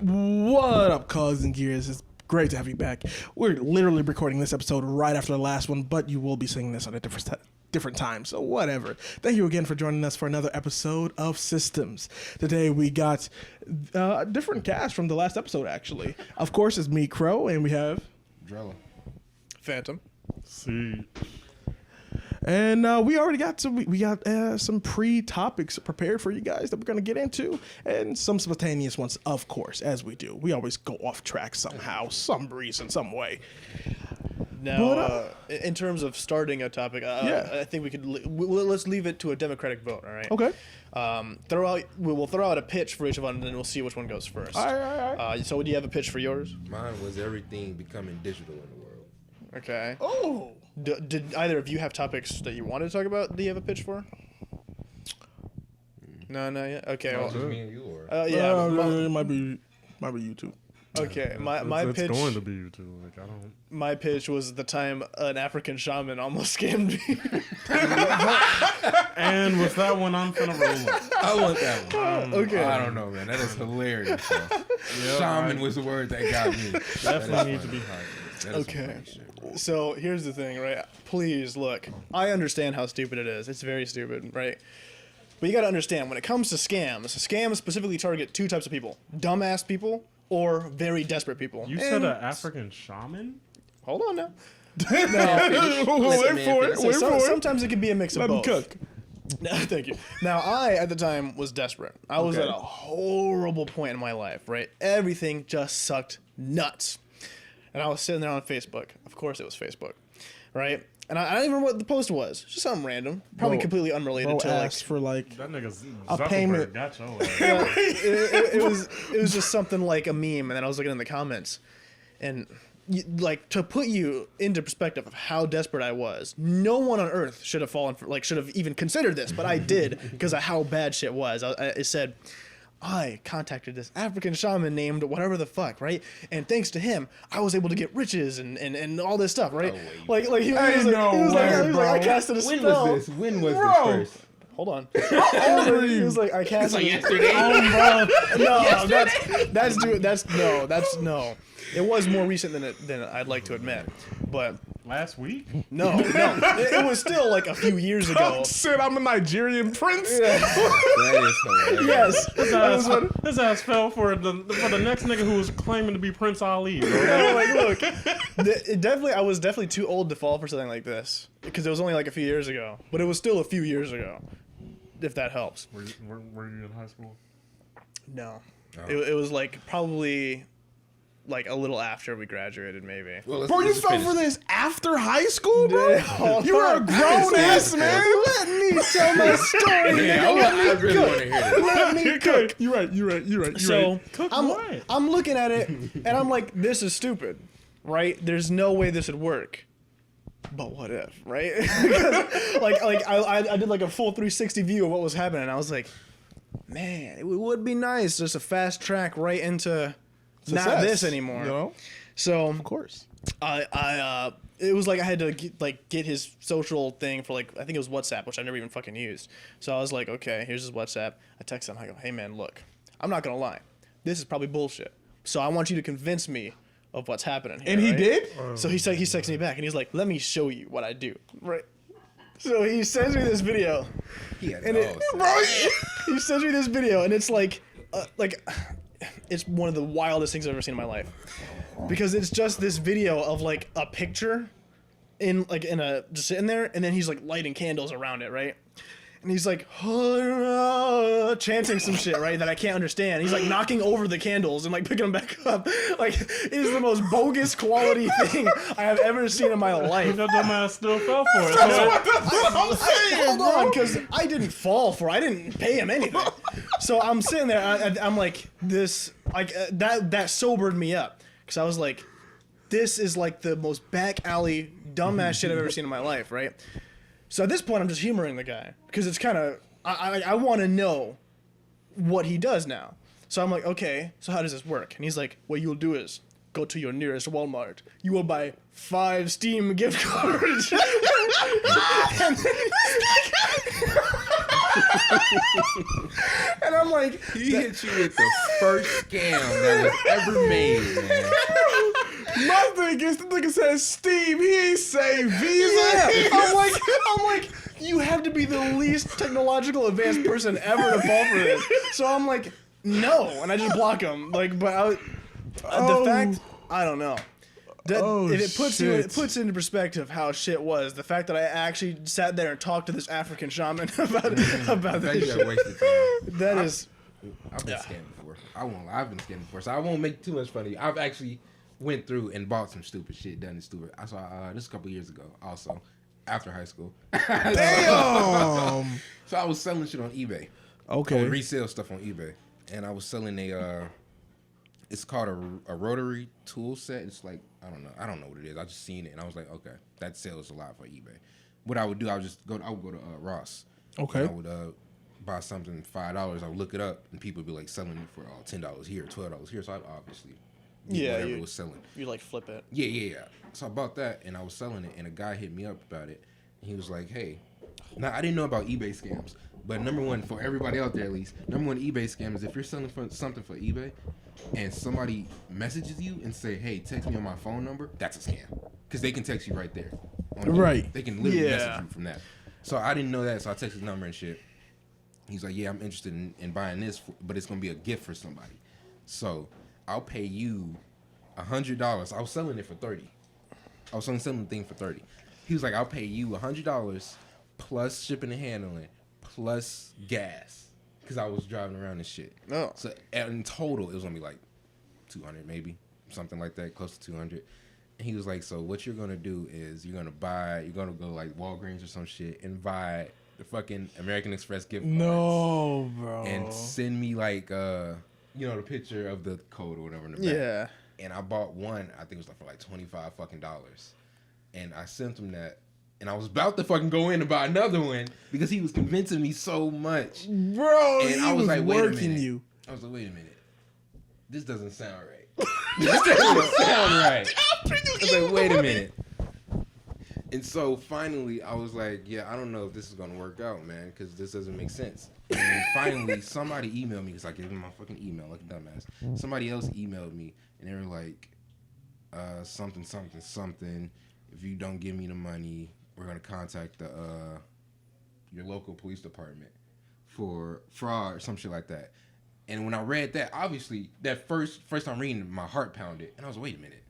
What up, Cogs and Gears? It's great to have you back. We're literally recording this episode right after the last one, but you will be seeing this on a different time, so whatever. Thank you again for joining us for another episode of Systems. Today we got a different cast from the last episode, actually. Of course, it's me, Crow, and we have... Drella. Phantom. See. And we already got some pre-topics prepared for you guys that we're going to get into, and some spontaneous ones, of course, as we do. We always go off track somehow, some reason, some way. Now, in terms of starting a topic, I think we could let's leave it to a democratic vote. All right. Okay. We'll throw out a pitch for each of them, and then we'll see which one goes first. All right. So, do you have a pitch for yours? Mine was everything becoming digital in the world. Okay. Oh. Did either of you have topics that you wanted to talk about? Do you have a pitch for? No, not yet. Okay. Well, just me and you, or It might be you two. Okay, my pitch. It's going to be you two. Like, I don't. My pitch was the time an African shaman almost scammed me. And with that one, I'm finna roll up. I want that one. Okay. I don't know, man. That is hilarious. Shaman was the word that got me. Definitely need to be high. Okay. So here's the thing, right? Please look. I understand how stupid it is. It's very stupid, right? But you got to understand, when it comes to scams specifically target two types of people: dumbass people or very desperate people. You said an African shaman? Hold on now. Wait for it. Sometimes it can be a mix of Let him both. cook. No, thank you. Now, I, at the time, was desperate. I was at a horrible point in my life, right? Everything just sucked nuts. And I was sitting there on Facebook. Of course it was Facebook, right? And I don't even remember what the post was. Just something random. Probably completely unrelated to like... for like... That nigga's a payment. Got your Yeah, it was just something like a meme, and then I was looking in the comments. And... like, to put you into perspective of how desperate I was, no one on earth should have should have even considered this, but I did because of how bad shit was. It said, I contacted this African shaman named whatever the fuck, right? And thanks to him, I was able to get riches and all this stuff, right? Like he was like, I casted a spell. When was this first? Hold on. He was like, I casted. It's like yesterday. No, that's no. It was more recent than I'd like to admit, but last week? No. It was still like a few years ago. Oh, shit, I'm a Nigerian prince. Yeah. That is hilarious. Yes. His ass fell for the next nigga who was claiming to be Prince Ali. Bro. Like, look, I was definitely too old to fall for something like this because it was only like a few years ago, but it was still a few years ago, if that helps. Were you in high school? No. Oh. It was like probably like a little after we graduated, maybe. Well, Bro, you fell for this after high school, bro? You were a grown ass man. Let me tell my story. Yeah, I really want to hear this. Let me cook. You're right. So Cook what? I'm looking at it and I'm like, this is stupid, right? There's no way this would work. But what if, right? Because I did like a full 360 view of what was happening. And I was like, man, it would be nice just a fast track right into Success, not this anymore. You know? So Of course. it was like I had to get his social thing for like, I think it was WhatsApp, which I never even fucking used. So I was like, okay, here's his WhatsApp. I text him. I go, hey man, look, I'm not gonna lie, this is probably bullshit. So I want you to convince me of what's happening here. And he right? did? So he texted me back and he's like, let me show you what I do. Right. So he sends me this video. He sends me this video and it's like it's one of the wildest things I've ever seen in my life. Because it's just this video of like a picture just sitting there, and then he's like lighting candles around it, right? And he's like chanting some shit, right, that I can't understand. He's like knocking over the candles and like picking them back up. Like, it is the most bogus quality thing I have ever seen in my life. That dumbass still fell for it. That's what I'm saying, Hold on, because I didn't fall for it. I didn't pay him anything. So I'm sitting there, I'm like, this, like, that sobered me up. Because I was like, this is like the most back alley, dumbass shit I've ever seen in my life, right? So at this point, I'm just humoring the guy. Because it's kind of, I want to know what he does now. So I'm like, okay, so how does this work? And he's like, what you'll do is go to your nearest Walmart. You will buy 5 Steam gift cards. And I'm like, He hit you with the first scam that was ever made, man. My thing is, the nigga says Steve. He ain't say Visa. yeah. I'm like, you have to be the least technological advanced person ever to fall for this. So I'm like, no, and I just block him. Like, but the fact, I don't know. If it puts into perspective how shit was, the fact that I actually sat there and talked to this African shaman about this shit. Wasted time. That is. I've been scammed before. I won't lie, I've been scammed before, so I won't make too much fun of you. I've actually went through and bought some stupid shit, done it stupid. I saw this a couple years ago, also after high school. Damn. So I was selling shit on eBay. Okay. I would resell stuff on eBay, and I was selling it's called a rotary tool set. It's like I don't know what it is. I just seen it and I was like, okay, that sells a lot for eBay. What I would do, I would go to Ross. Okay. And I would buy something $5. I would look it up and people would be like selling it for $10 here, $12 here. So I obviously whatever it was selling. You like flip it. Yeah. So I bought that and I was selling it and a guy hit me up about it. And he was like, hey, now I didn't know about eBay scams. But number one, for everybody out there at least, number one eBay scam is if you're selling something for eBay and somebody messages you and say, hey, text me on my phone number, that's a scam. Because they can text you right there. Right. They can literally message you from that. So I didn't know that, so I texted his number and shit. He's like, yeah, I'm interested in buying this, but it's going to be a gift for somebody. So I'll pay you $100. I was selling it for $30. I was selling the thing for $30. He was like, I'll pay you $100 plus shipping and handling plus gas because I was driving around and shit. Oh. So in total, it was gonna be like 200 maybe, something like that, close to 200. And he was like, so what you're gonna do is you're gonna go like Walgreens or some shit and buy the fucking American Express gift cards. No, bro. And send me like the picture of the code or whatever in the back. Yeah. And I bought one, I think it was like for like $25 fucking dollars. And I sent him that. And I was about to fucking go in and buy another one because he was convincing me so much. Bro, And I was like, wait a minute. you. I was like, wait a minute. This doesn't sound right. This doesn't sound right. I was like, wait a minute. And so finally, I was like, yeah, I don't know if this is going to work out, man, because this doesn't make sense. And finally, somebody emailed me because I gave them my fucking email like a dumbass. Somebody else emailed me, and they were like, something. If you don't give me the money, we're going to contact your local police department for fraud or some shit like that. And when I read that, obviously, that first time reading, my heart pounded. And I was like, wait a minute.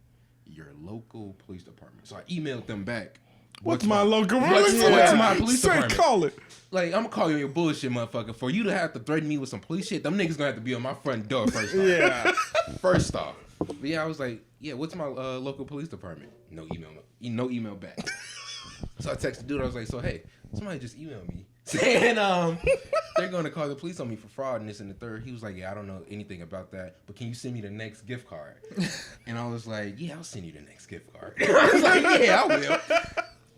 Your local police department. So I emailed them back. What's my local what's police department? my police department? Call it. Like, I'm going to call you on your bullshit, motherfucker. For you to have to threaten me with some police shit, them niggas going to have to be on my front door first off. Yeah. First off. But yeah, I was like, yeah, what's my local police department? No email back. So I texted the dude. I was like, so hey, somebody just emailed me saying they're going to call the police on me for fraud and this and the third. He was like, yeah, I don't know anything about that, but can you send me the next gift card? And I was like, yeah, I'll send you the next gift card. I was like, yeah, I will.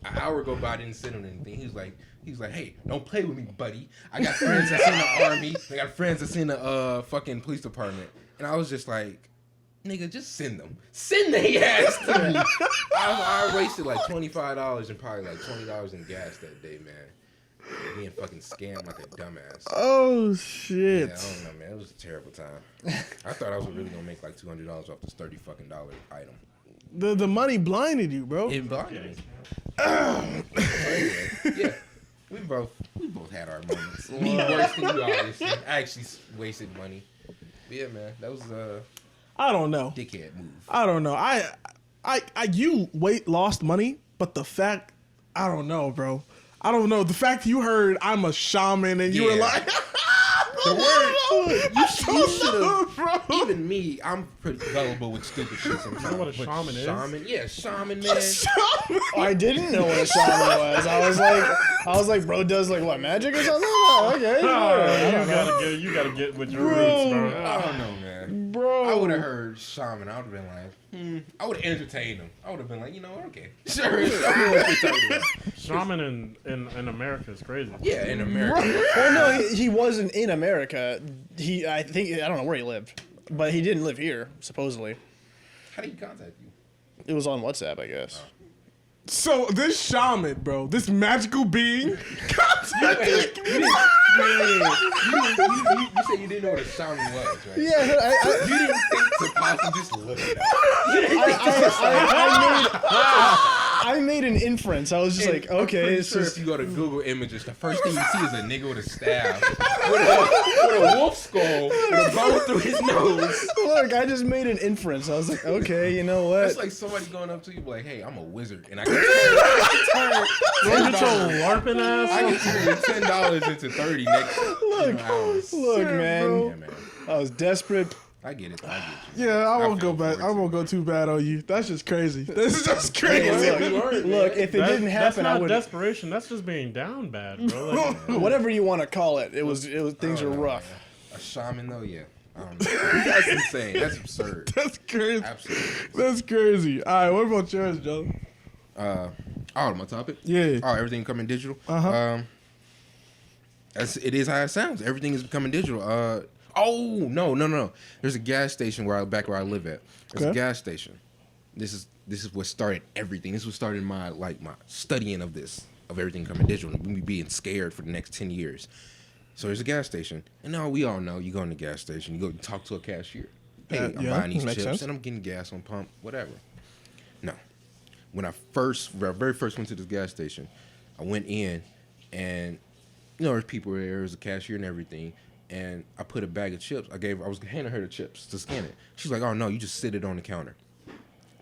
An hour go by, I didn't send him anything. He was like, hey, don't play with me, buddy. I got friends that's in the army. I got friends that's in the fucking police department. And I was just like, nigga, just send them. Send their ass to me. I wasted like $25 and probably like $20 in gas that day, man. Being fucking scammed like a dumbass. Oh, shit. Yeah, I don't know, man. It was a terrible time. I thought I was really gonna make like $200 off this $30 fucking item. The money blinded you, bro. It blinded me. Anyway, yeah. We both had our moments. Me worse than you, obviously. I actually wasted money. But yeah, man, that was I don't know. dickhead move. I don't know. You lost money, but the fact, I don't know, bro. I don't know. The fact you heard I'm a shaman and you were like, the word, you should have, bro. even me, I'm pretty gullible with stupid shit sometimes. You know what a But shaman is? Shaman, yeah, shaman, man. I didn't know what a shaman was. I was like, bro does like what, magic or something? Oh, okay. Sure. You gotta get with your roots, bro. I don't know, man. Bro. I would have heard shaman. I would have been like, I would have entertained him. I would have been like, you know what, okay. Sure. Shaman in America is crazy. Yeah, in America. Well, no, he wasn't in America. I don't know where he lived, but he didn't live here, supposedly. How did he contact you? It was on WhatsApp, I guess. So this shaman, bro, this magical being, contacted. You said you didn't know what a shaman was, right? Yeah, You didn't think to possibly just look it up. I made an inference. I was just like, okay, I'm it's sure just if you go to Google Images, the first thing you see is a nigga with a staff, with a wolf skull, with a bone through his nose. look. I just made an inference. I was like, okay, you know what? That's like somebody going up to you like, "Hey, I'm a wizard, and I can Don't get your LARPing ass. I can turn $10 into 30 next hours." Look, man. Yeah, man. I was desperate. I get it. Yeah, I won't go feel back. for I it, won't go too bad on you. That's just crazy. This is just crazy. Look, if it didn't That's happen, I not would. desperation. That's just being down bad, bro. Like, Whatever you want to call it, it was. Things are rough. A shaman, though, yeah. That's insane. That's absurd. That's crazy. Absolutely. That's crazy. All right, what about yours, Joe? My topic. Yeah. Oh, everything coming digital. Uh-huh. It is how it sounds. Everything is becoming digital. No. There's a gas station where I live at. There's a gas station. This is what started everything. This is what started my studying of everything coming digital and me being scared for the next 10 years. So there's a gas station, and now we all know you go in the gas station, you go talk to a cashier. Hey, I'm buying these chips sense. and I'm getting gas on pump, whatever. No, when I very first went to this gas station, I went in, and there's people there, there was a cashier and everything. And I put a bag of chips. I was handing her the chips to scan it. She's like, "Oh no, you just sit it on the counter."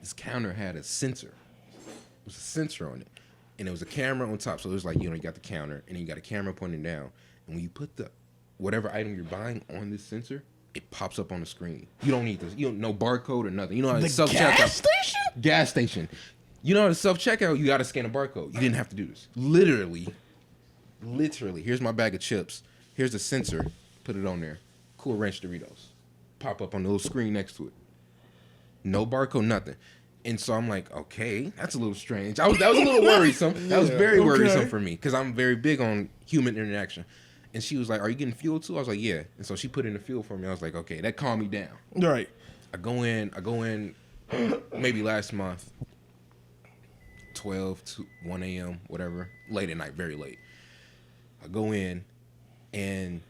This counter had a sensor. It was a sensor on it, and there was a camera on top. So it was like, you got the counter, and then you got a camera pointing down. And when you put whatever item you're buying on this sensor, it pops up on the screen. You don't need this. You don't no barcode or nothing. You know how The self gas checkout. station? Gas station. You know how to self checkout. You got to scan a barcode. You didn't have to do this. Literally. Here's my bag of chips. Here's the sensor. Put it on there. Cool Ranch Doritos. Pop up on the little screen next to it. No barcode, nothing. And so I'm like, okay, that's a little strange. That was a little worrisome. That was very worrisome for me because I'm very big on human interaction. And she was like, "Are you getting fuel too?" I was like, "Yeah." And so she put in the fuel for me. I was like, okay, that calmed me down. Right. I go in maybe last month, 12 to 1 a.m., whatever, late at night, very late. I go in and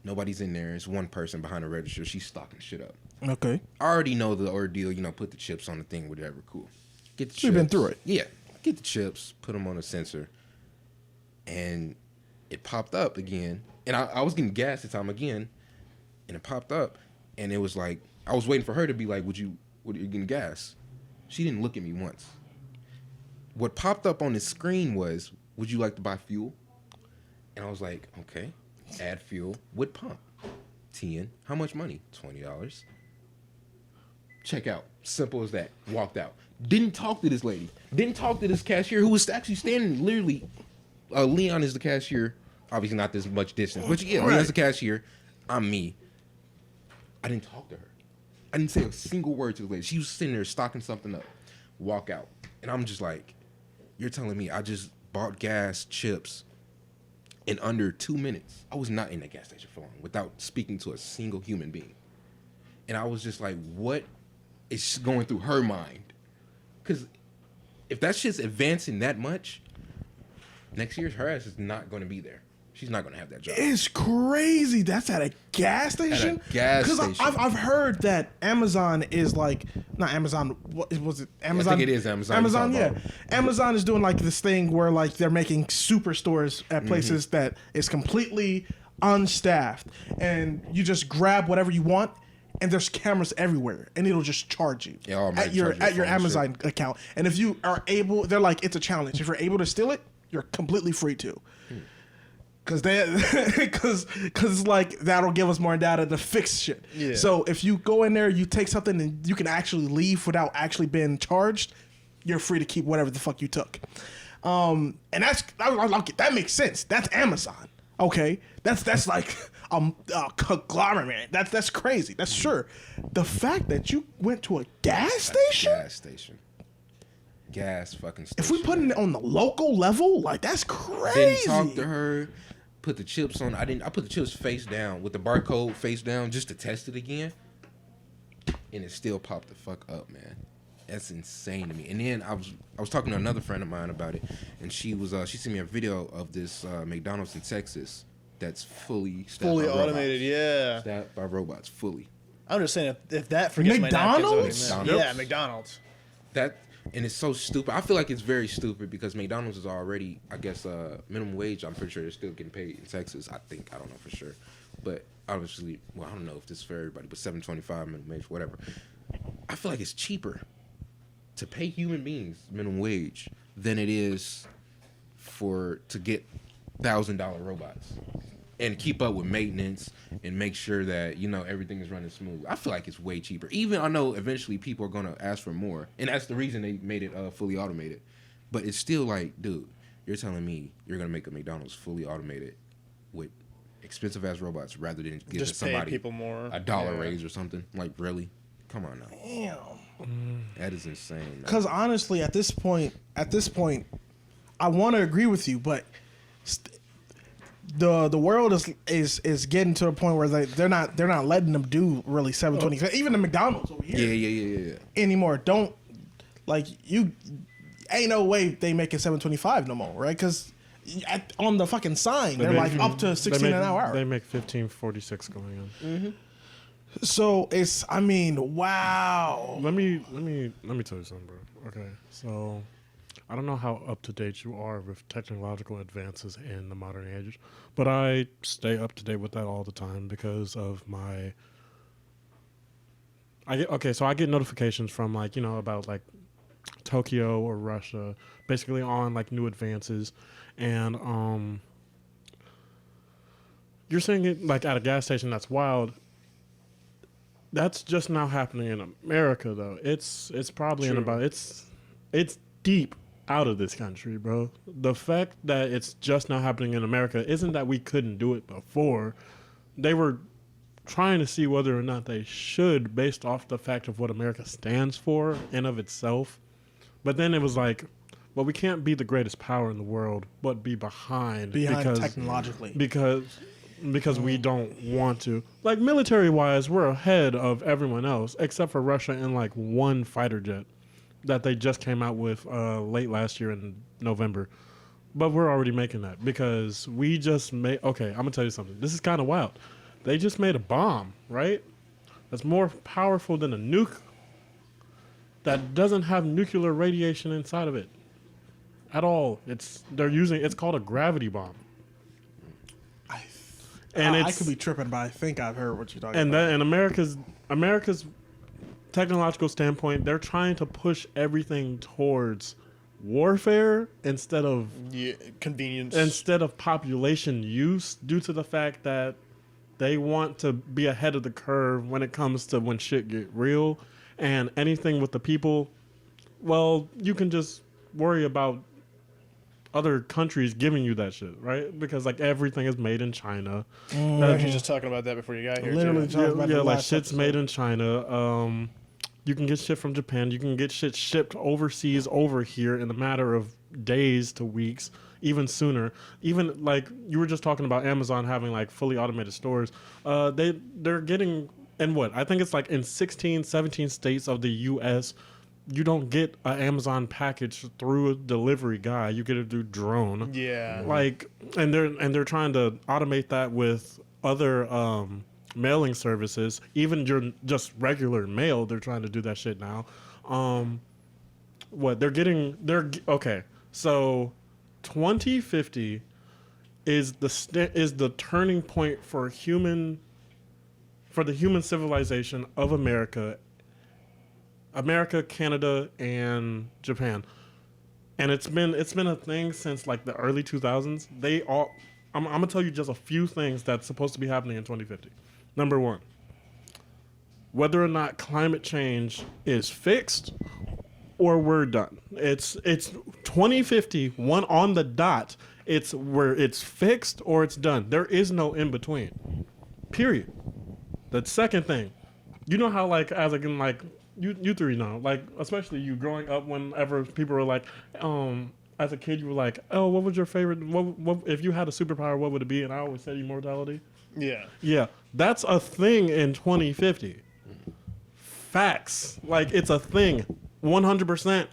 nobody's in there. It's one person behind the register. She's stocking shit up. Okay. I already know the ordeal, put the chips on the thing, whatever, cool. Get the chips. You've been through it. Yeah. Get the chips, put them on a sensor, and it popped up again. And I was getting gas at the time again, and it popped up, and it was like, I was waiting for her to be like, what are you getting gas? She didn't look at me once. What popped up on the screen was, would you like to buy fuel? And I was like, okay, add fuel with pump. 10. How much money? $20. Check out. Simple as that. Walked out. Didn't talk to this lady. Didn't talk to this cashier who was actually standing literally. Leon is the cashier. Obviously not this much distance. But yeah, Leon's the cashier. I'm me. I didn't talk to her. I didn't say a single word to the lady. She was sitting there stocking something up. Walk out. And I'm just like, you're telling me I just bought gas, chips, in under 2 minutes. I was not in that gas station for long without speaking to a single human being. And I was just like, what is going through her mind? Because if that shit's advancing that much, next year her ass is not going to be there. She's not going to have that job. It's crazy. That's at a gas station? At a gas station. Because I've heard that Amazon is like, not Amazon, what was it? Amazon? I think it is Amazon. Amazon, yeah. Amazon is doing like this thing where like they're making superstores at places that is completely unstaffed. And you just grab whatever you want and there's cameras everywhere and it'll just charge you at your Amazon account. And if you are able, they're like, it's a challenge. If you're able to steal it, you're completely free to. Because like that'll give us more data to fix shit. Yeah. So if you go in there, you take something and you can actually leave without actually being charged, you're free to keep whatever the fuck you took. And that makes sense. That's Amazon. Okay, that's like a conglomerate. That's crazy. That's sure. The fact that you went to a gas station. Gas fucking station. If we put it on the local level, like that's crazy. Didn't talk to her. Put the chips on. I put the chips face down with the barcode face down just to test it again, and it still popped the fuck up, man. That's insane to me. And then I was talking to another friend of mine about it, and she sent me a video of this McDonald's in Texas that's fully automated. Yeah, staffed by robots, fully. I'm just saying if that forgets McDonald's? my napkins, yeah, McDonald's. That and it's so stupid. I feel like it's very stupid because McDonald's is already, I guess, minimum wage. I'm pretty sure they're still getting paid in Texas. I don't know for sure, but obviously, well, I don't know if this is for everybody, but $7.25 minimum wage, whatever. I feel like it's cheaper to pay human beings minimum wage than it is to get $1,000 robots and keep up with maintenance and make sure that everything is running smooth. I feel like it's way cheaper. Even I know eventually people are gonna ask for more, and that's the reason they made it fully automated. But it's still like, dude, you're telling me you're gonna make a McDonald's fully automated with expensive ass robots rather than giving Just pay somebody people more. $1 raise or something? Like, really? Come on now. Damn. That is insane. Because honestly, at this point, I want to agree with you, but the world is getting to a point where they're not letting them do really 720. Even the McDonald's over here. Yeah. Anymore. Don't you. Ain't no way they make it 725 no more, right? Because on the fucking sign, they're like up to 16 an hour. They make 1546 going in. Mm-hmm. So it's, I mean, wow. Let me tell you something, bro. Okay, so I don't know how up to date you are with technological advances in the modern age, but I stay up to date with that all the time because of my. I get notifications from about Tokyo or Russia, basically on new advances, and you're seeing it at a gas station. That's wild. That's just now happening in America, though. It's probably True. in about it's deep out of this country, bro. The fact that it's just now happening in America isn't that we couldn't do it before. They were trying to see whether or not they should, based off the fact of what America stands for in of itself. But then it was like, well, we can't be the greatest power in the world, but be behind technologically. Because we don't want to. Military-wise, we're ahead of everyone else, except for Russia and one fighter jet that they just came out with late last year in November. But we're already making that because we just made... Okay, I'm going to tell you something. This is kind of wild. They just made a bomb, right? That's more powerful than a nuke that doesn't have nuclear radiation inside of it at all. It's called a gravity bomb. And I could be tripping, but I think I've heard what you're talking about. And America's technological standpoint, they're trying to push everything towards warfare instead of convenience, instead of population use, due to the fact that they want to be ahead of the curve when it comes to when shit get real, and anything with the people. Well, you can just worry about other countries giving you that shit, right? Because everything is made in China. You were just talking about that before you got here. Literally too. talking about shit's made in China. You can get shit from Japan. You can get shit shipped overseas over here in a matter of days to weeks, even sooner. Even you were just talking about Amazon having fully automated stores. They're getting in what? I think it's in 16, 17 states of the U.S. You don't get an Amazon package through a delivery guy. You get it through drone. Yeah. And they're trying to automate that with other mailing services. Even your just regular mail, they're trying to do that shit now. Okay. So 2050 is the turning point for the human civilization of America, Canada, and Japan. And it's been a thing since the early 2000s. I'm gonna tell you just a few things that's supposed to be happening in 2050. Number one, whether or not climate change is fixed or we're done. It's 2050, one on the dot. It's where it's fixed or it's done. There is no in between. Period. The second thing, you know how you three know, especially you growing up, whenever people were as a kid, you were oh, what was your favorite, what if you had a superpower, what would it be? And I always said immortality. Yeah, that's a thing in 2050. Facts. It's a thing. 100%.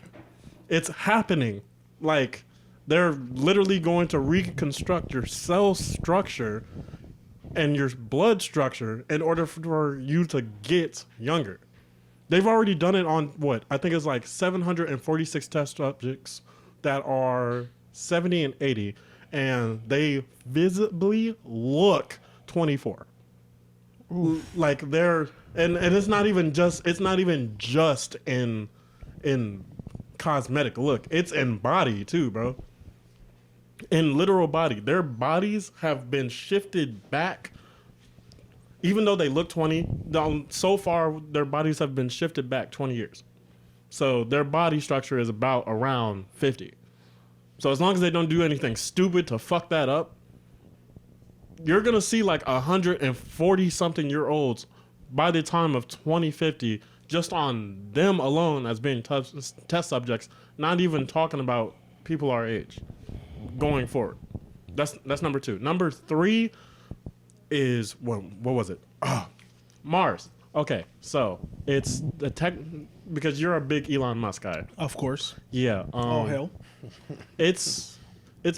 It's happening. Like, they're literally going to reconstruct your cell structure and your blood structure in order for you to get younger. They've already done it on what? I think it's like 746 test subjects that are 70 and 80, and they visibly look 24. Ooh. Like they're and it's not even just in cosmetic look. It's in body too, bro. In literal body. Their bodies have been shifted back. Even though they look 20, so far their bodies have been shifted back 20 years. So their body structure is about around 50. So as long as they don't do anything stupid to fuck that up, you're going to see like 140-something-year-olds by the time of 2050 just on them alone as being test subjects, not even talking about people our age going forward. That's number 2. Number 3 is, what was it? Mars. Okay, so it's the tech, because you're a big Elon Musk guy. Of course. Yeah. Oh, hell. It's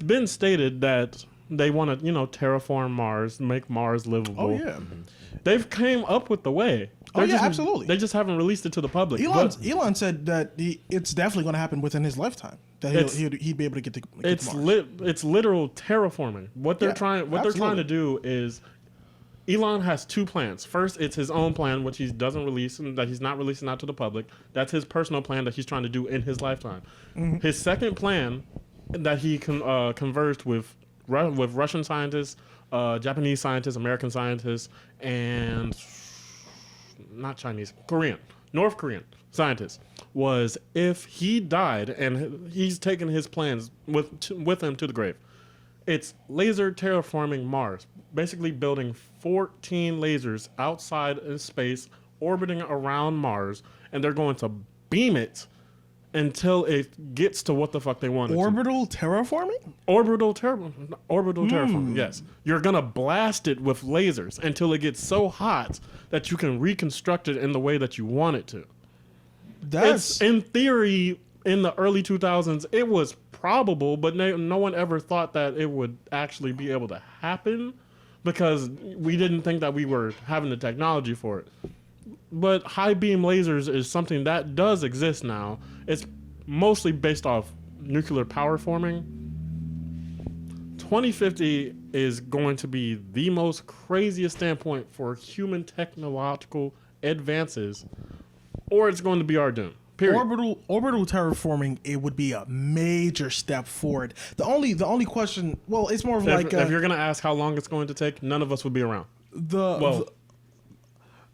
been stated that they want to, terraform Mars, make Mars livable. Oh, yeah. They've came up with the way. Absolutely. They just haven't released it to the public. Elon said that it's definitely going to happen within his lifetime. That he'd be able to get to Mars. It's literal terraforming. What they're trying to do is, Elon has 2 plans. First, it's his own plan, which he doesn't release and that he's not releasing out to the public. That's his personal plan that he's trying to do in his lifetime. Mm-hmm. His second plan that he conversed with Russian scientists, Japanese scientists, American scientists, and not Chinese, North Korean scientists, was if he died, and he's taken his plans with him to the grave, it's laser terraforming Mars, basically building 14 lasers outside in space, orbiting around Mars, and they're going to beam it until it gets to what the fuck they want. Orbital terraforming? Orbital terraforming, yes. You're going to blast it with lasers until it gets so hot that you can reconstruct it in the way that you want it to. It's, in theory, in the early 2000s, it was probable, but no one ever thought that it would actually be able to happen because we didn't think that we were having the technology for it. But high beam lasers is something that does exist now. It's mostly based off nuclear power forming. 2050 is going to be the most craziest standpoint for human technological advances, or it's going to be our doom. Period. Orbital terraforming, it would be a major step forward. The only question, well, it's more of if you're gonna ask how long it's going to take, none of us would be around.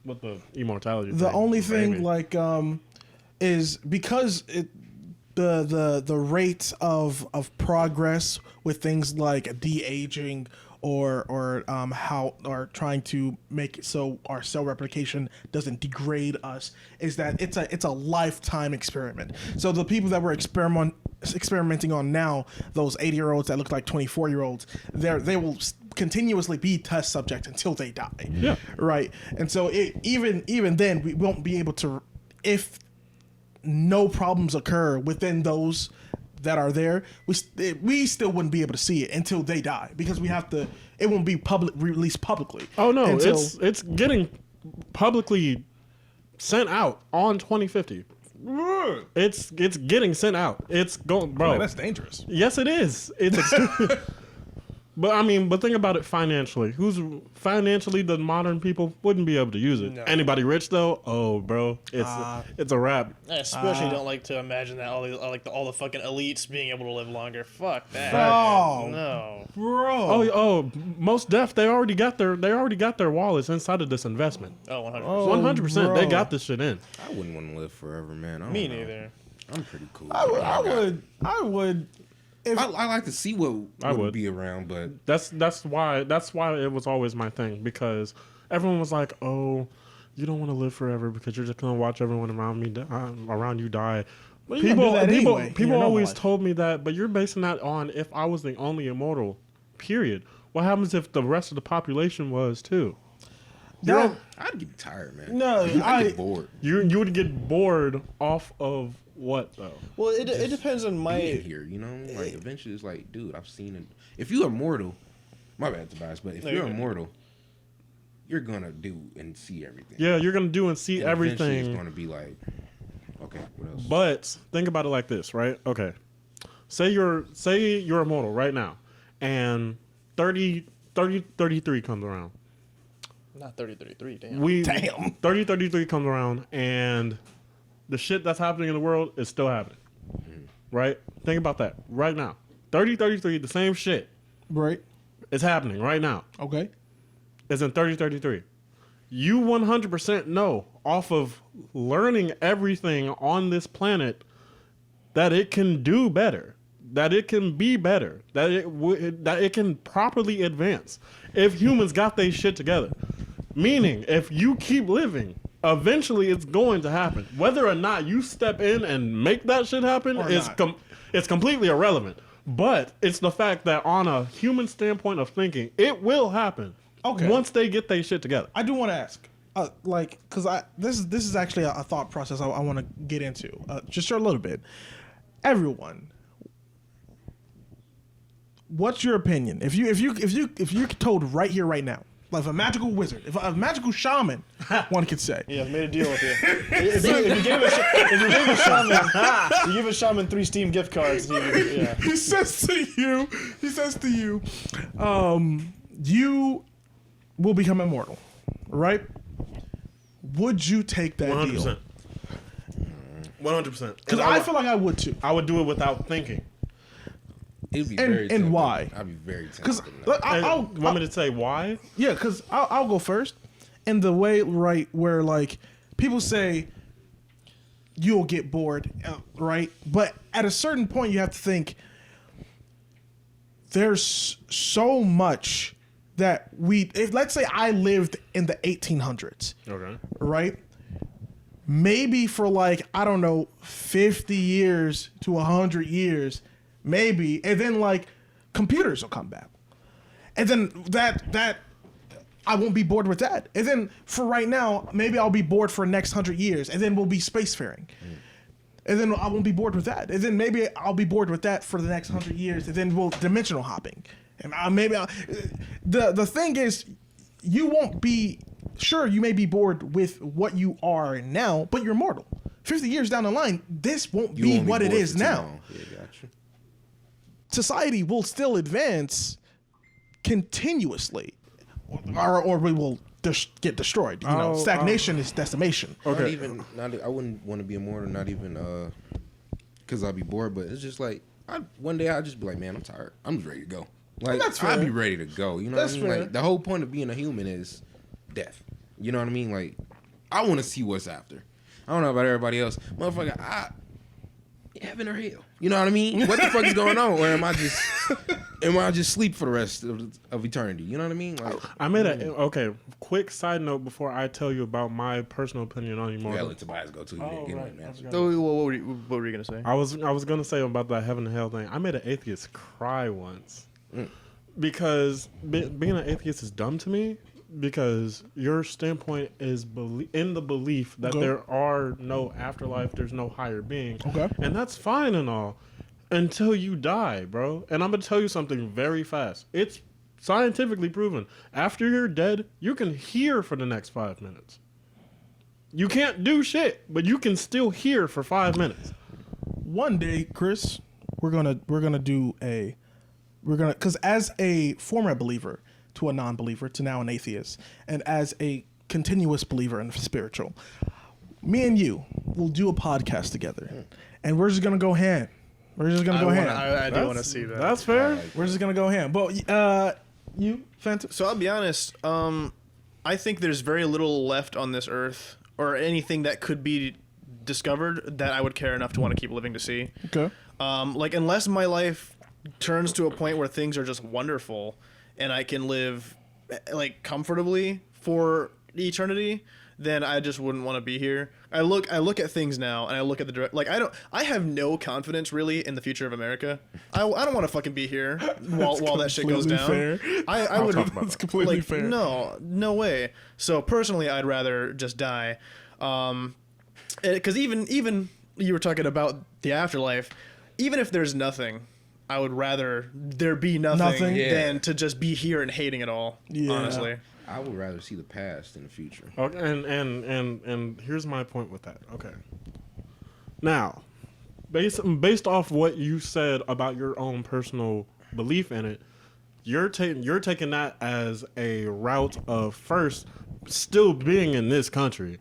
With the immortality. The only thing is because the rate of progress with things like de-aging or trying to make it so our cell replication doesn't degrade us, is that it's a lifetime experiment. So the people that we're experimenting on now, those 80-year-olds that look like 24-year-olds, they will continuously be test subjects until they die. Yeah. Right. And so even then we won't be able to, if no problems occur within those that are there, we still wouldn't be able to see it until they die, because it won't be released publicly. Oh no, it's getting publicly sent out on 2050. It's getting sent out. It's going, bro. Man, that's dangerous. Yes, it is. It's extreme. But think about it financially. Financially, the modern people wouldn't be able to use it. No. Anybody rich though? Oh, bro, it's a wrap. I especially don't like to imagine that all the fucking elites being able to live longer. Fuck that. Oh, no, bro. Oh, most deaf. They already got their wallets inside of this investment. Oh, 100%. 100%. They got this shit in. I wouldn't want to live forever, man. Me neither. I'm pretty cool. I would. I like to see what would be around, but that's why it was always my thing, because everyone was like, "Oh, you don't want to live forever because you're just gonna watch everyone around you die." Well, people always told me that, but you're basing that on if I was the only immortal. Period. What happens if the rest of the population was too? I'd get tired, man. No, I'd get bored. You would get bored off of what though? Well, it depends on Being my. here, you know, like eventually it's like, dude, I've seen it. If you're immortal, my bad, Tobias, but if No, you're you're good. immortal, you're gonna do and see everything. Yeah, you're gonna do and see And eventually everything. It's gonna be like, okay, what else? But think about it like this, right? Okay. Say you're immortal right now, and 33 comes around. Not 30-33, damn. 3033 comes around, and the shit that's happening in the world is still happening. Right? Think about that right now. 3033, the same shit Right. is happening right now. Okay. Is in 3033. You 100% know off of learning everything on this planet that it can do better, that it can be better, that it can properly advance if humans got their shit together. Meaning, if you keep living, eventually it's going to happen. Whether or not you step in and make that shit happen Or is not. it's completely irrelevant. But it's the fact that on a human standpoint of thinking, it will happen. Okay. Once they get their shit together. I do want to ask, because this is actually a thought process I want to get into, just for a little bit. Everyone, what's your opinion? If you're told right here, right now, like if a magical wizard, if a magical shaman, one could say, Yeah, I've made a deal with you. if you gave a shaman 3 Steam gift cards, yeah. he says to you, you will become immortal, right? Would you take that 100%. deal? 100%. Because I feel like I would too. I would do it without thinking. It'd be And- very and tempting. why? I'd be very tempted. Because Want me to say why? yeah, because I'll go first. In the way, right, where like people say you'll get bored, right? But at a certain point, you have to think there's so much that if let's say I lived in the 1800s, Okay. right? Maybe for like, I don't know, 50 years to 100 years, maybe, and then like computers will come back. And then that I won't be bored with that. And then for right now, maybe I'll be bored for the next 100 years, and then we'll be spacefaring. And then I won't be bored with that. And then maybe I'll be bored with that for the next 100 years, and then we'll dimensional hopping. And the thing is, you won't be, sure, you may be bored with what you are now, but you're mortal. 50 years down the line, this won't You be won't what it bored is for too now. long. Yeah, gotcha. Society will still advance continuously, or we will get destroyed. You know, stagnation is decimation. Not even. I wouldn't want to be immortal. Not even because I'd be bored. But it's just like one day I'd just be like, man, I'm tired. I'm just ready to go. Like That's fair. I'd be ready to go. You know That's what I mean? fair. Like the whole point of being a human is death. You know what I mean? Like I want to see what's after. I don't know about everybody else, motherfucker. Heaven or hell? You know what I mean? What the fuck is going on? Or am I just sleep for the rest of eternity? You know what I mean? Like, I made a quick side note before I tell you about my personal opinion on yeah, Immortal. let Tobias go too. Oh, Get right. him, man. So, what were you gonna say? I was gonna say about that heaven and hell thing. I made an atheist cry once because being an atheist is dumb to me. Because your standpoint is in the belief that there are no afterlife, there's no higher being, and that's fine and all, until you die, bro. And I'm gonna tell you something very fast. It's scientifically proven. After you're dead, you can hear for the next 5 minutes. You can't do shit, but you can still hear for 5 minutes. One day, Chris, we're gonna because as a former believer to a non-believer to now an atheist, and as a continuous believer in the spiritual, me and you will do a podcast together, and we're just gonna go ham. We're just gonna go ham. I do want to see that. That's fair. We're just gonna go ham. But you, Phantom? So I'll be honest. I think there's very little left on this earth, or anything that could be discovered, that I would care enough to want to keep living to see. Okay. Like unless my life turns to a point where things are just wonderful, and I can live like comfortably for eternity, then I just wouldn't want to be here. I look at things now, and I look at I have no confidence really in the future of America. I don't want to fucking be here while that shit goes down. Fair. I would. That's completely like, fair. No way. So personally, I'd rather just die. Because even you were talking about the afterlife. Even if there's nothing, I would rather there be nothing Yeah. than to just be here and hating it all. Yeah. Honestly. I would rather see the past than the future. Okay, and here's my point with that. Okay. Now, based off what you said about your own personal belief in it, you're taking that as a route of first still being in this country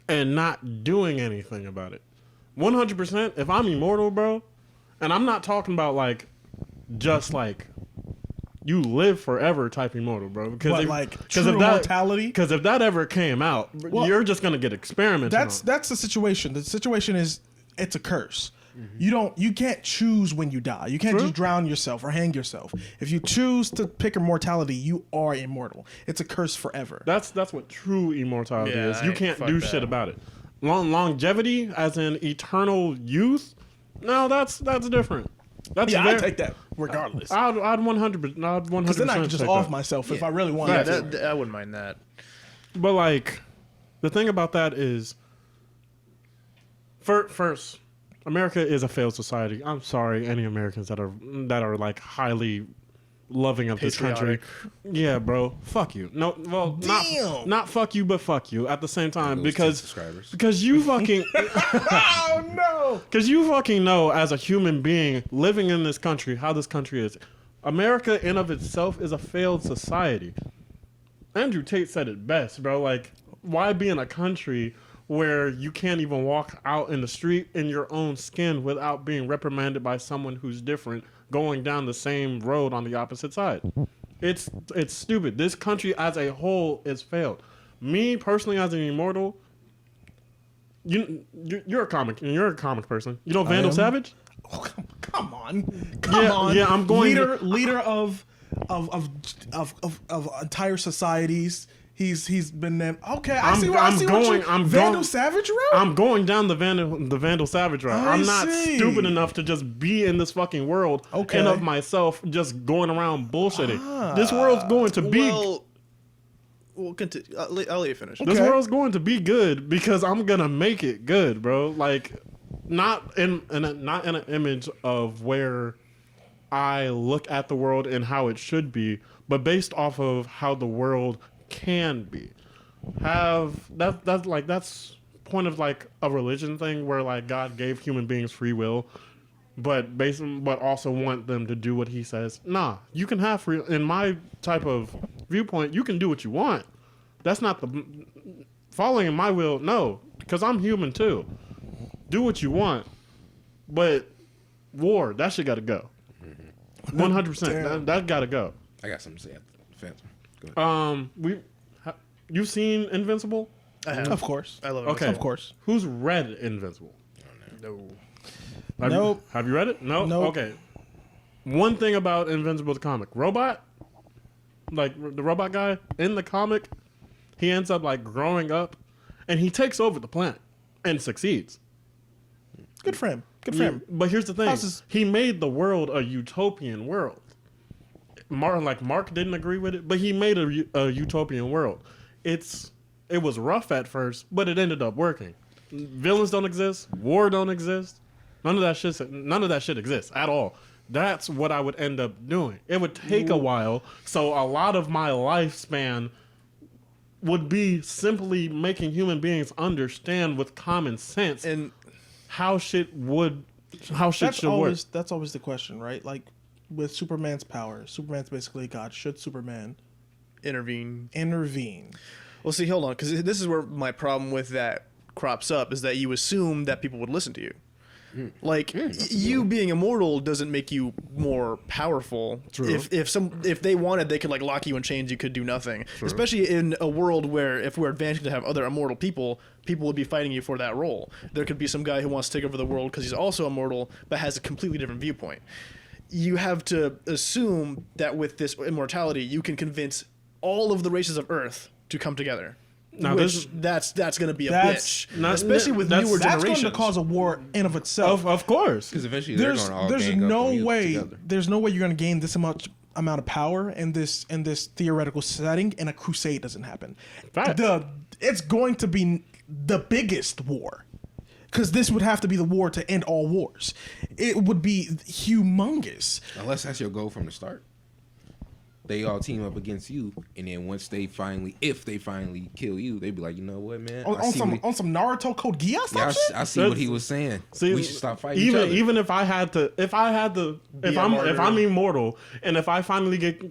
and not doing anything about it. 100%. If I'm immortal, bro, and I'm not talking about like just like you live forever type immortal, bro. But like true immortality. Because if that ever came out, you're just gonna get experimented on. That's the situation. The situation is it's a curse. You can't choose when you die. You can't just drown yourself or hang yourself. If you choose to pick immortality, you are immortal. It's a curse forever. That's what true immortality Yeah, is. You I- can't fuck do that. shit about it. Longevity, as in eternal youth, no, that's different. That's Yeah, very- I take that regardless. I'd 100%. Because then I can just take off that. myself if I really want Yeah, to. I wouldn't mind that. But like, the thing about that is, first, America is a failed society. I'm sorry, any Americans that are like highly loving of this country. Yeah, bro, fuck you. No, well, Damn. not fuck you, but fuck you at the same time Those 10 because subscribers. you fucking Oh no! because you fucking know as a human being living in this country how this country is. America in of itself is a failed society. Andrew Tate said it best, bro. Like, why be in a country where you can't even walk out in the street in your own skin without being reprimanded by someone who's different going down the same road on the opposite side? It's stupid. This country as a whole is failed. Me personally as an immortal, you're a comic person. You know Vandal am. Savage? Oh, come on, come on. Yeah, I'm going leader of entire societies. He's been named. Okay, I see what you. Vandal Savage route. I'm going down the Vandal Savage route. I'm not see. stupid enough to just be in this fucking world Okay. and of myself just going around bullshitting. This world's going to be Well, we'll continue. I'll let you finish. this okay. world's going to be good because I'm gonna make it good, bro. Like not in an image of where I look at the world and how it should be, but based off of how the world can be. That's point of like a religion thing where like God gave human beings free will, but also want them to do what he says. Nah, you can have free. In my type of viewpoint, you can do what you want. That's not the following in my will. No, because I'm human too. Do what you want, but war, that shit got to go. 100%. That got to go. I got something to say after the Phantom. Go ahead. You've seen Invincible? I have. Of course. I love it. Okay. Of course. Who's read Invincible? No. Nope. Have you read it? No? Nope. Okay. One thing about Invincible the comic. Robot, like the robot guy in the comic, he ends up like growing up and he takes over the planet and succeeds. Good for him. Good for him. But here's the thing. How's his- He made the world a utopian world. Mark didn't agree with it, but he made a utopian world. It was rough at first, but it ended up working. Villains don't exist. War don't exist. None of that shit exists at all. That's what I would end up doing. It would take a while, so a lot of my lifespan would be simply making human beings understand with common sense And how shit should work. That's always the question, right? Like with Superman's power, Superman's basically God. Should Superman intervene. Well, see, hold on, because this is where my problem with that crops up, is that you assume that people would listen to you. Like, you being immortal doesn't make you more powerful. True. If they wanted, they could like lock you in chains. You could do nothing. Especially in a world where if we're advancing to have other immortal people would be fighting you for that role. There could be some guy who wants to take over the world because he's also immortal, but has a completely different viewpoint. You have to assume that with this immortality, you can convince all of the races of Earth to come together. Now, That's going to be a That's- bitch, especially with newer that's generations. going to cause a war in of itself. Of course. Because eventually they're There's going to all there's gang up no on you way together. there's no way you're going to gain this amount of power in this theoretical setting, and a crusade doesn't happen. Facts. It's going to be the biggest war. because this would have to be the war to end all wars. It would be humongous. Unless that's your goal from the start. They all team up against you, and then once if they finally kill you, they'd be like, you know what, man? On some Naruto Code Geass Yeah, type shit? I see what he was saying. See, we should stop fighting each other. Even if I'm immortal, and if I finally get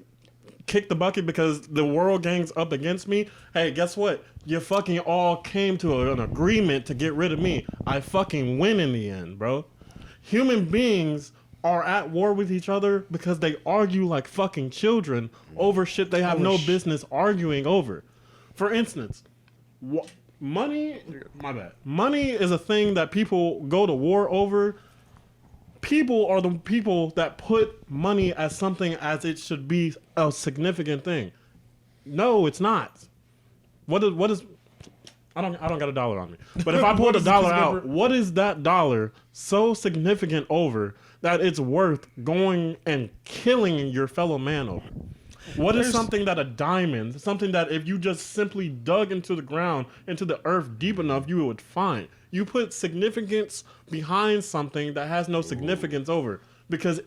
kicked the bucket because the world gang's up against me, hey, guess what? You fucking all came to an agreement to get rid of me. I fucking win in the end, bro. Human beings are at war with each other because they argue like fucking children over shit they have no business arguing over. For instance, money is a thing that people go to war over. People are the people that put money as something as it should be a significant thing. No, it's not. What is I don't got a dollar on me. But if I pulled a dollar out, what is that dollar so significant over that it's worth going and killing your fellow man over? What is something that a diamond, something that if you just simply dug into the ground, into the earth deep enough, you would find? You put significance behind something that has no significance over, because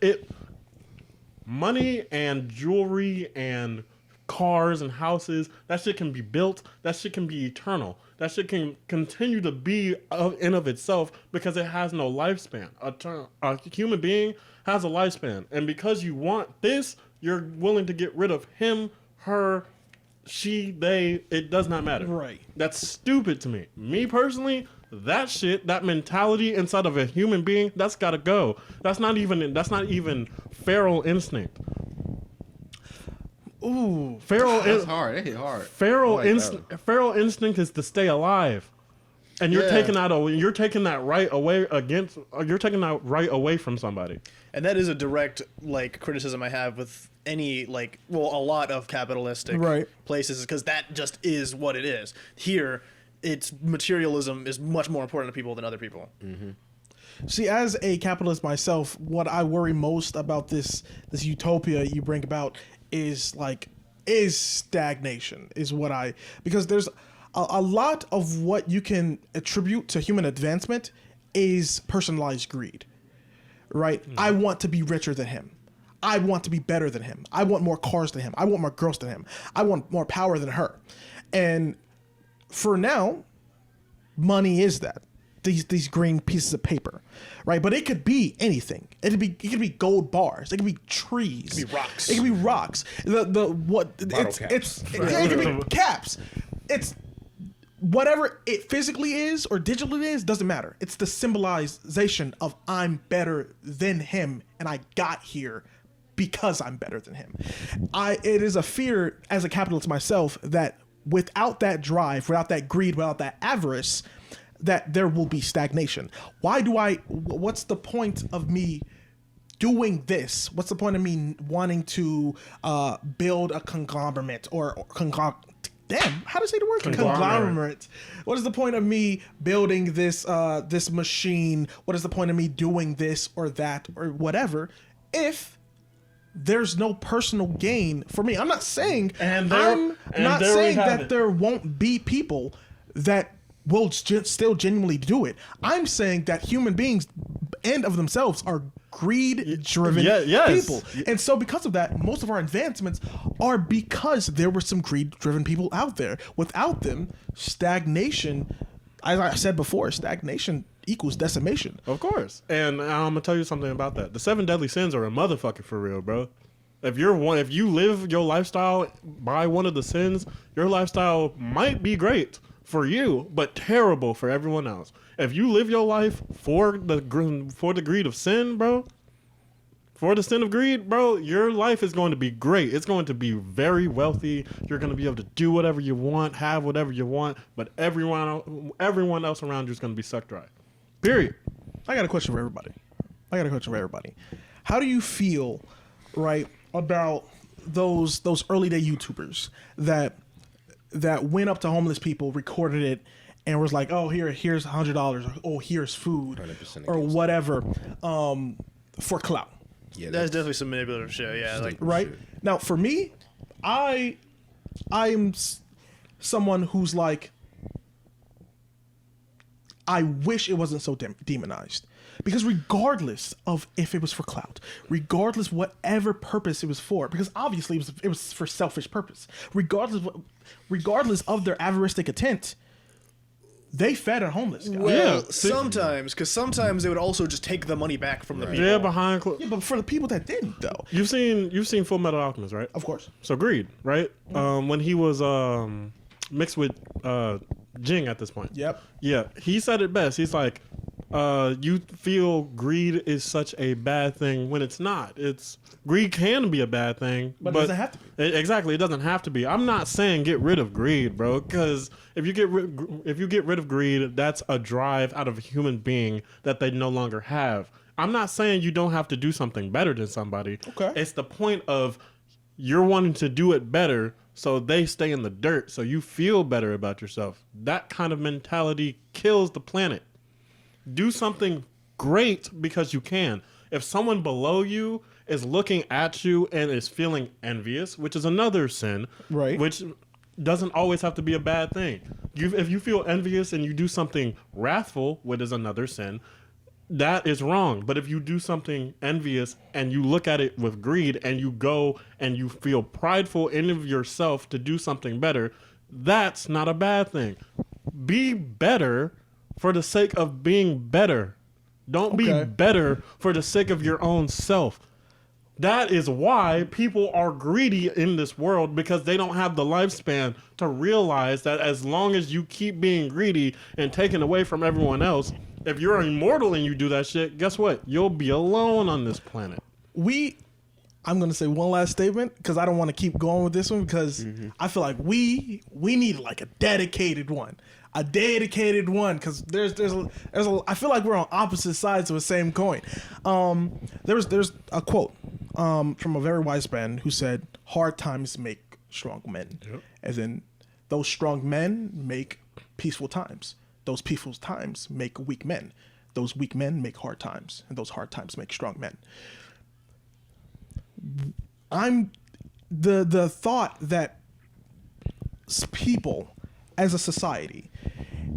money and jewelry and cars and houses, that shit can be built, that shit can be eternal. That shit can continue to be in of itself because it has no lifespan. A human being has a lifespan. And because you want this, you're willing to get rid of him, her, she, they. It does not matter. Right. That's stupid to me. Me personally, that shit, that mentality inside of a human being, that's gotta go. That's not even feral instinct. Ooh, that's hard. That hit hard. Feral instinct is to stay alive, and you're taking that right away from somebody. And that is a direct criticism I have with any a lot of capitalistic places, because that just is what it is. Here, it's materialism is much more important to people than other people. Mm-hmm. See, as a capitalist myself, what I worry most about this utopia you bring about is stagnation, because there's a lot of what you can attribute to human advancement is personalized greed, right? I want to be richer than him. I want to be better than him. I want more cars than him. I want more girls than him. I want more power than her. And for now, money is that. These green pieces of paper, right? But it could be anything. It could be gold bars. It could be trees. It could be rocks. It could be rocks. It could be caps. It's whatever it physically is or digitally is, doesn't matter. It's the symbolization of I'm better than him, and I got here because I'm better than him. It is a fear as a capitalist myself that without that drive, without that greed, without that avarice, that there will be stagnation. What's the point of me doing this? What's the point of me wanting to build a conglomerate damn, how to say the word? Conglomerate. What is the point of me building this this machine? What is the point of me doing this or that or whatever if there's no personal gain for me? I'm not saying that there won't be people that will still genuinely do it. I'm saying that human beings, end of themselves, are greed-driven people. And so because of that, most of our advancements are because there were some greed-driven people out there. Without them, stagnation, as I said before, stagnation equals decimation. Of course. And I'm going to tell you something about that. The 7 deadly sins are a motherfucker for real, bro. If you live your lifestyle by one of the sins, your lifestyle might be great for you, but terrible for everyone else. If you live your life for the greed of sin, bro, for the sin of greed, bro, your life is going to be great. It's going to be very wealthy. You're going to be able to do whatever you want, have whatever you want, but everyone else around you is going to be sucked dry. Period. I got a question for everybody. How do you feel, right, about those early day YouTubers that went up to homeless people, recorded it, and was like, "Oh, here's $100, or oh, here's food, or whatever," for clout? Yeah, that's definitely some manipulative shit. Yeah, right shit. Now for me, I'm someone who's like, I wish it wasn't so demonized. Because regardless of if it was for clout, regardless whatever purpose it was for, because obviously it was for selfish purpose, regardless of their avaricistic intent, they fed a homeless guy. Well, sometimes, because sometimes they would also just take the money back from the people. Yeah, behind Yeah, but for the people that didn't, though, you've seen Full Metal Alchemist, right? of course. So greed, right? When he was mixed with Jing at this point. Yep. Yeah, he said it best. He's like, you feel greed is such a bad thing when it's not. Greed can be a bad thing, But it doesn't have to be. Exactly, it doesn't have to be. I'm not saying get rid of greed, bro, because if you get rid of greed, that's a drive out of a human being that they no longer have. I'm not saying you don't have to do something better than somebody. Okay. It's the point of you're wanting to do it better so they stay in the dirt so you feel better about yourself. That kind of mentality kills the planet. Do something great because you can. If someone below you is looking at you and is feeling envious, which is another sin, Right. which doesn't always have to be a bad thing. If you feel envious and you do something wrathful, which is another sin, that is wrong. But if you do something envious and you look at it with greed and you go and you feel prideful in of yourself to do something better, that's not a bad thing. Be better for the sake of being better. Don't be Okay. better for the sake of your own self. That is why people are greedy in this world, because they don't have the lifespan to realize that as long as you keep being greedy and taking away from everyone else, if you're immortal and you do that shit, guess what? You'll be alone on this planet. I'm going to say one last statement because I don't want to keep going with this one because I feel like we need like a dedicated one. Because I feel like we're on opposite sides of the same coin. There's a quote from a very wise man who said, "Hard times make strong men," as in those strong men make peaceful times. Those peaceful times make weak men. Those weak men make hard times, and those hard times make strong men. I'm the thought that people as a society,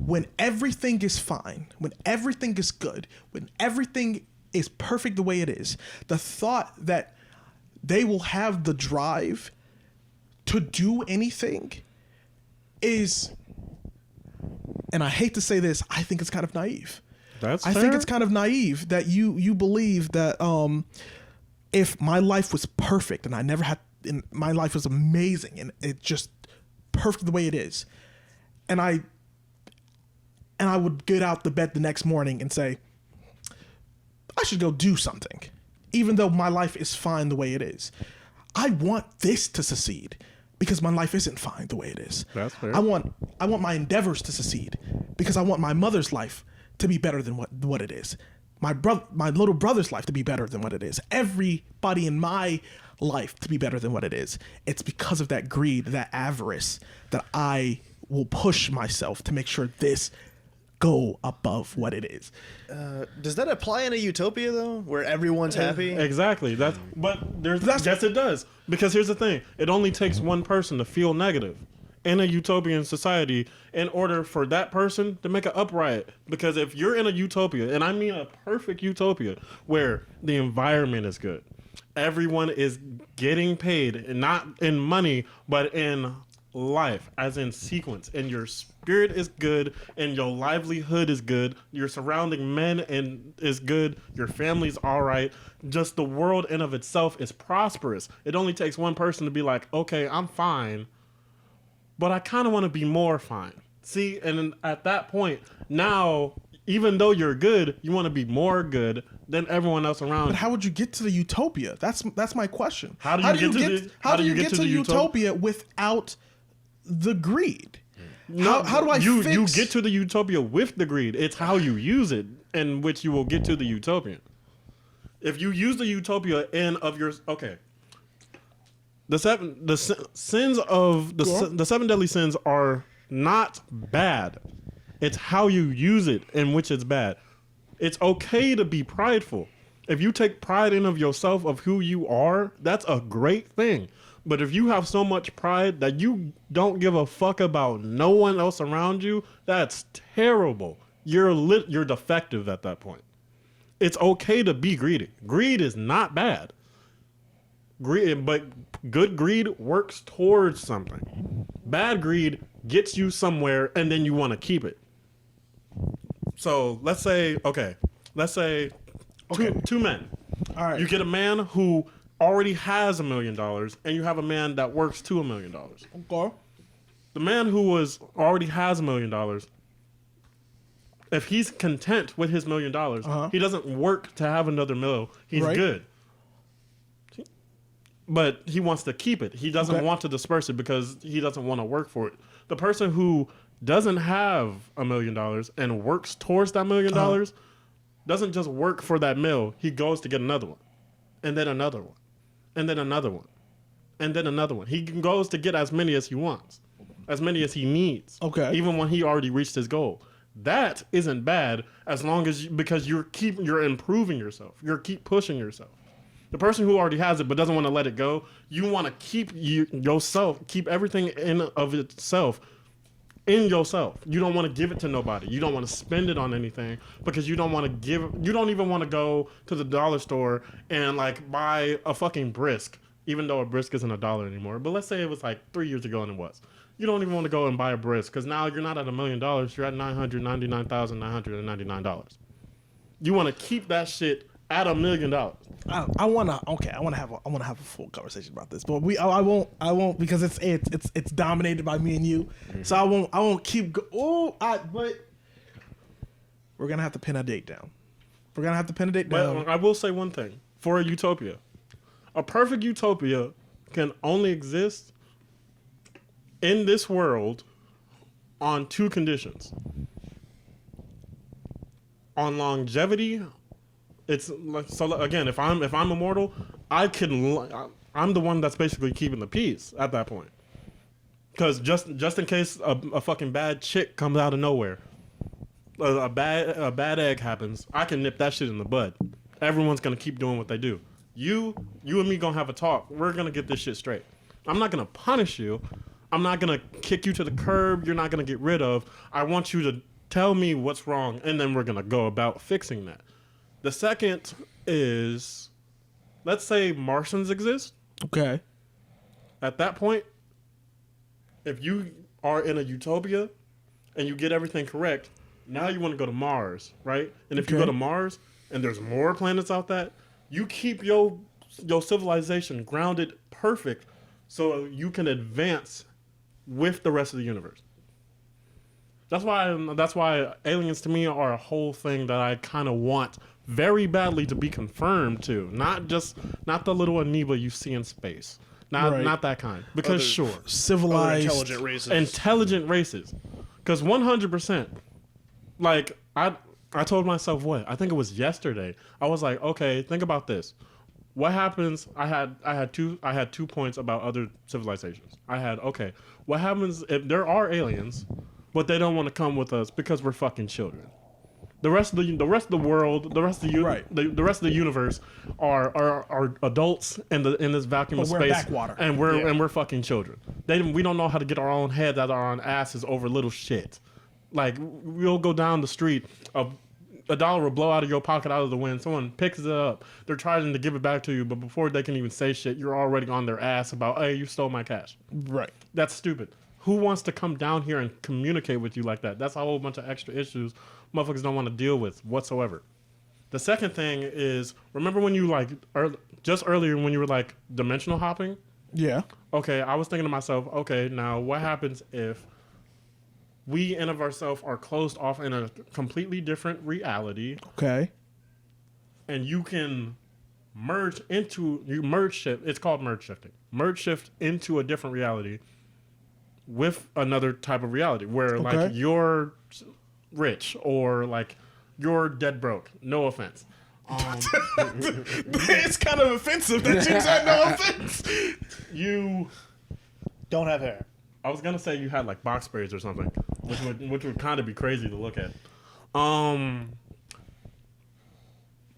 when everything is fine, when everything is good, when everything is perfect the way it is, the thought that they will have the drive to do anything is, and I hate to say this, I think it's kind of naive. That's I fair. think it's kind of naive that you believe that if my life was perfect and I never had, and my life was amazing and it just perfect the way it is, and I would get out the bed the next morning and say, I should go do something, even though my life is fine the way it is. I want this to succeed because my life isn't fine the way it is. That's fair. I want my endeavors to succeed because I want my mother's life to be better than what it is. My little brother's life to be better than what it is. Everybody in my life to be better than what it is. It's because of that greed, that avarice, that I will push myself to make sure this go above what it is. Does that apply in a utopia though, where everyone's happy? Exactly. Yes, it does. Because here's the thing: it only takes one person to feel negative in a utopian society in order for that person to make an uprising. Because if you're in a utopia, and I mean a perfect utopia, where the environment is good, everyone is getting paid, and not in money, but in life, as in sequence, and your spirit is good, and your livelihood is good, your surrounding men is good, your family's all right, just the world in of itself is prosperous. It only takes one person to be like, okay, I'm fine, but I kind of want to be more fine. See, and at that point, now, even though you're good, you want to be more good than everyone else around. But how would you get to the utopia? That's my question. How do you get to the utopia without the greed? No, how do I you fix? You get to the utopia with the greed. It's how you use it in which you will get to the utopia. If you use the utopia in of your the seven deadly sins are not bad. It's how you use it in which it's bad. It's okay to be prideful. If you take pride in of yourself, of who you are, that's a great thing. But if you have so much pride that you don't give a fuck about no one else around you, that's terrible. you're defective at that point. It's okay to be greedy. Greed is not bad. But good greed works towards something. Bad greed gets you somewhere, and then you want to keep it. So let's say two men. All right. You get a man who already has $1 million, and you have a man that works to $1 million. Okay. The man who already has $1 million, if he's content with his $1 million, he doesn't work to have another mil. He's good. But he wants to keep it. He doesn't want to disperse it because he doesn't want to work for it. The person who doesn't have $1 million and works towards that $1 million doesn't just work for that mil. He goes to get another one, and then another one, and then another one, and then another one. He goes to get as many as he wants, as many as he needs. Okay. Even when he already reached his goal. That isn't bad as long as because you're improving yourself. You keep pushing yourself. The person who already has it but doesn't want to let it go, you want to keep yourself, keep everything in of itself in yourself. You don't want to give it to nobody. You don't want to spend it on anything because you don't even want to go to the dollar store and like buy a fucking brisk, even though a brisk isn't $1 anymore. But let's say it was like 3 years ago and it was. You don't even want to go and buy a brisk because now you're not at $1 million. You're at $999,999. You want to keep that shit at $1 million. I wanna have a full conversation about this, but I won't because it's dominated by me and you, so I won't keep but we're gonna have to pin a date down. But I will say one thing for a utopia, a perfect utopia can only exist in this world on two conditions: on longevity. It's like, so again, if I'm immortal, I'm the one that's basically keeping the peace at that point. Because just in case a fucking bad chick comes out of nowhere, a bad egg happens, I can nip that shit in the bud. Everyone's gonna keep doing what they do. You and me gonna have a talk. We're gonna get this shit straight. I'm not gonna punish you. I'm not gonna kick you to the curb. You're not gonna get rid of. I want you to tell me what's wrong, and then we're gonna go about fixing that. The second is, let's say Martians exist. Okay. At that point, if you are in a utopia and you get everything correct, now you want to go to Mars, right? And if you go to Mars and there's more planets out there, you keep your civilization grounded perfect so you can advance with the rest of the universe. That's why aliens to me are a whole thing that I kind of want very badly to be confirmed to. Not the little amoeba you see in space. Not that kind. Because civilized intelligent races. Because 100%, like I told myself I think it was yesterday. I was like, okay, think about this. What happens? I had 2 points about other civilizations. What happens if there are aliens, but they don't want to come with us because we're fucking children? The rest of the world, the rest of the universe are adults in this vacuum of space, backwater. and we're fucking children. We don't know how to get our own heads out of our own asses over little shit. Like, we'll go down the street, a dollar will blow out of your pocket out of the wind. Someone picks it up. They're trying to give it back to you, but before they can even say shit, you're already on their ass about, hey, you stole my cash. Right. That's stupid. Who wants to come down here and communicate with you like that? That's a whole bunch of extra issues motherfuckers don't want to deal with whatsoever. The second thing is, remember when you just earlier when you were like dimensional hopping? Yeah. Okay, I was thinking to myself, okay, now what happens if we in of ourselves are closed off in a completely different reality? Okay. And you can merge shift. It's called merge shifting. Merge shift into a different reality with another type of reality where like you're rich or like you're dead broke. No offense. It's kind of offensive that you said no offense. You don't have hair. I was gonna say you had like box braids or something, which would kind of be crazy to look at.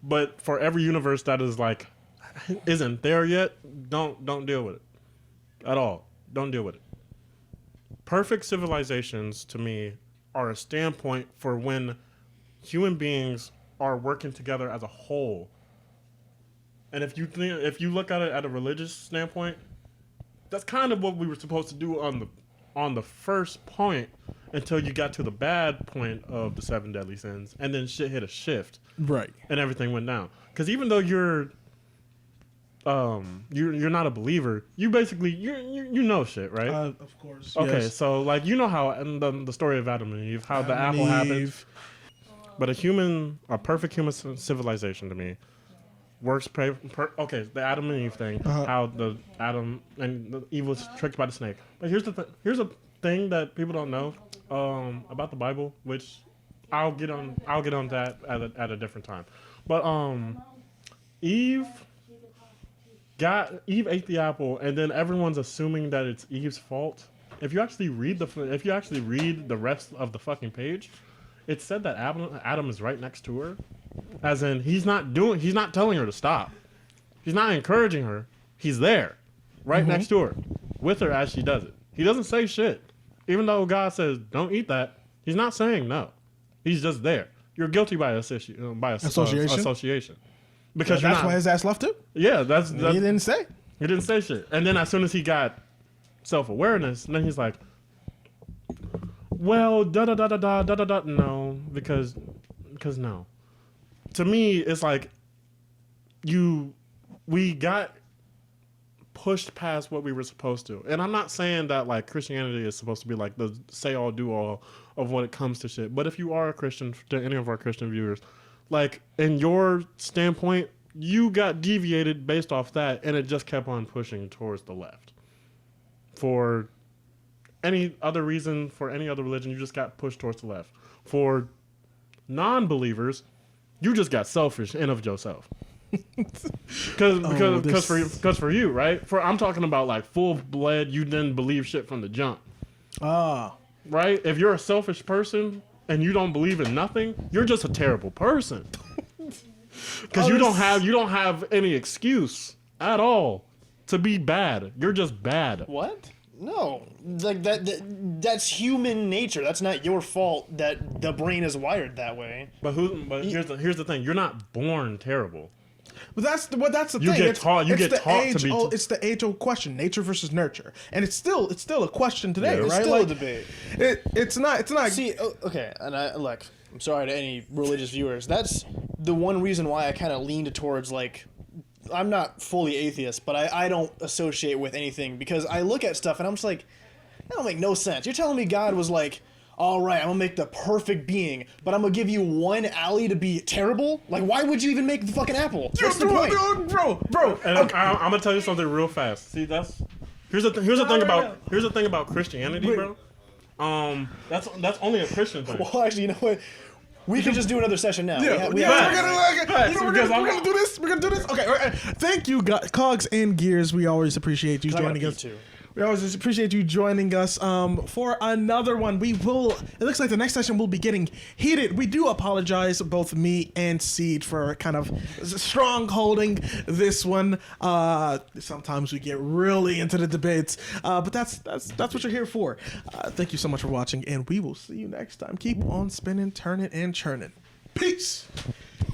But for every universe that is like isn't there yet, don't deal with it at all. Don't deal with it. Perfect civilizations to me are a standpoint for when human beings are working together as a whole. And if you look at it at a religious standpoint, that's kind of what we were supposed to do on the first point until you got to the bad point of the 7 deadly sins, and then shit hit a shift, Right. and everything went down. Because even though you're not a believer, you basically you know shit, right? Of course. Okay, yes. so like you know how in the story of Adam and Eve, how the apple happens. But a perfect human civilization to me works. Okay, the Adam and Eve thing, how the Adam and the Eve was tricked by the snake. But here's a thing that people don't know about the Bible, which I'll get on that at a different time. But Eve ate the apple, and then everyone's assuming that it's Eve's fault. If you actually read the rest of the fucking page, it said that Adam is right next to her, as in he's not telling her to stop. He's not encouraging her. He's there, right next to her, with her as she does it. He doesn't say shit, even though God says don't eat that. He's not saying no. He's just there. You're guilty by association. Because that's why his ass left too. Yeah, that's he didn't say. He didn't say shit. And then as soon as he got self-awareness, then he's like, well, no, because no. To me, it's like we got pushed past what we were supposed to. And I'm not saying that like Christianity is supposed to be like the say-all, do-all of when it comes to shit. But if you are a Christian, to any of our Christian viewers, like in your standpoint, you got deviated based off that, and it just kept on pushing towards the left. For any other reason, for any other religion, you just got pushed towards the left. For non-believers, you just got selfish in of yourself. Because for you, right? I'm talking about like full-blood, you didn't believe shit from the jump. Right? If you're a selfish person and you don't believe in nothing, you're just a terrible person. Because you don't have any excuse at all to be bad. You're just bad. What? No, like that's human nature. That's not your fault that the brain is wired that way. But here's the thing. You're not born terrible. But that's the thing. You get taught to be. It's the age-old question: nature versus nurture, and it's still a question today, It's right? still like, a debate. It's not. See, okay, and I'm sorry to any religious viewers. That's the one reason why I kind of leaned towards like. I'm not fully atheist, but I don't associate with anything because I look at stuff and I'm just like, that don't make no sense. You're telling me God was like, all right, I'm gonna make the perfect being, but I'm gonna give you one alley to be terrible? Like, why would you even make the fucking apple? What's the point? Bro. And okay. I'm gonna tell you something real fast. See, here's the thing about Christianity, bro. That's only a Christian thing. Well, actually, you know what? We can just do another session now. Yeah, we're gonna do this. We're gonna do this. Okay, all right. Thank you, Cogs and Gears. We always appreciate you joining us. We always appreciate you joining us for another one. It looks like the next session will be getting heated. We do apologize, both me and Seed, for kind of strong holding this one. Sometimes we get really into the debates, but that's what you're here for. Thank you so much for watching, and we will see you next time. Keep on spinning, turning, and churning. Peace.